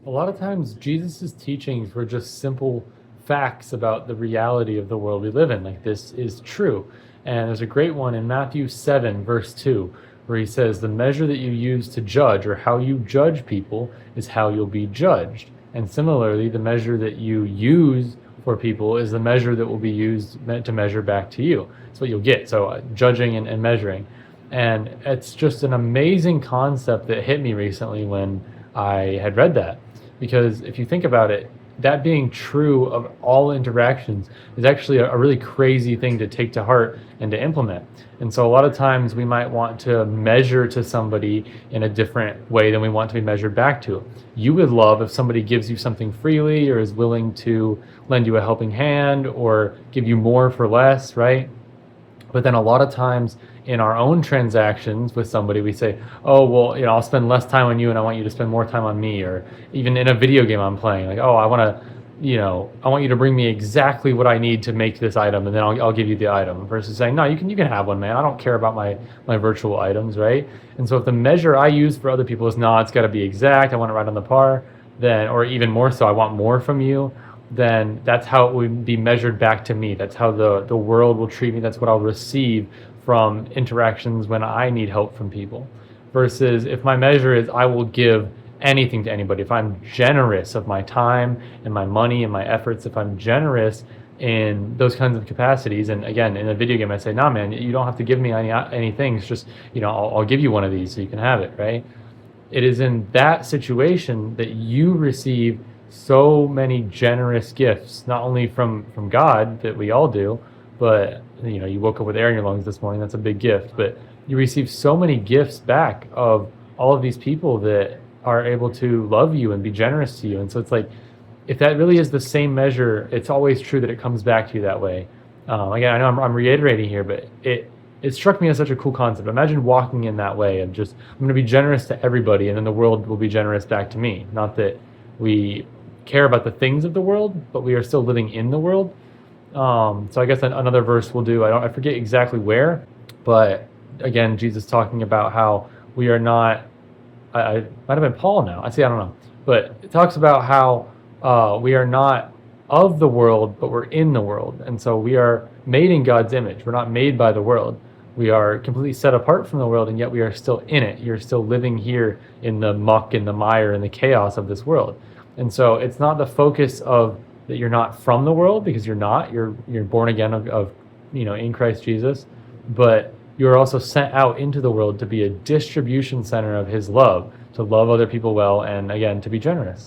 A lot of times, Jesus' teachings were just simple facts about the reality of the world we live in. Like, this is true. And there's a great one in Matthew 7, verse 2, where he says, the measure that you use to judge, or how you judge people, is how you'll be judged. And similarly, the measure that you use for people is the measure that will be used meant to measure back to you. That's what you'll get. So, judging and measuring. And it's just an amazing concept that hit me recently when I had read that. Because if you think about it, that being true of all interactions is actually a really crazy thing to take to heart and to implement. And so a lot of times we might want to measure to somebody in a different way than we want to be measured back to. You would love if somebody gives you something freely or is willing to lend you a helping hand or give you more for less, right? But then a lot of times in our own transactions with somebody, we say, oh, well, I'll spend less time on you and I want you to spend more time on me. Or even in a video game I'm playing, like, oh, I want you to bring me exactly what I need to make this item, and then I'll give you the item, versus saying, no, you can have one, man. I don't care about my virtual items, right? And so if the measure I use for other people is, no, it's got to be exact, I want it right on the par, then, or even more so, I want more from you, then that's how it would be measured back to me. That's how the world will treat me. That's what I'll receive from interactions when I need help from people. Versus if my measure is I will give anything to anybody, if I'm generous of my time and my money and my efforts, if I'm generous in those kinds of capacities, and again, in a video game, I say, nah, man, you don't have to give me anything. It's just, I'll give you one of these so you can have it, right? It is in that situation that you receive so many generous gifts, not only from God that we all do, but you woke up with air in your lungs this morning. That's a big gift. But you receive so many gifts back of all of these people that are able to love you and be generous to you. And so it's like, if that really is the same measure, it's always true that it comes back to you that way. Again, I know I'm reiterating here, but it struck me as such a cool concept. Imagine walking in that way of just, I'm going to be generous to everybody, and then the world will be generous back to me. Not that we care about the things of the world, but we are still living in the world. So I guess another verse we'll do, I forget exactly where, but again, Jesus talking about how we are not, I might have been Paul now, I don't know, but it talks about how we are not of the world, but we're in the world. And so we are made in God's image. We're not made by the world. We are completely set apart from the world, and yet we are still in it. You're still living here in the muck and the mire and the chaos of this world. And so it's not the focus of that you're not from the world, because you're not. You're born again of in Christ Jesus, but you are also sent out into the world to be a distribution center of his love, to love other people well, and again, to be generous.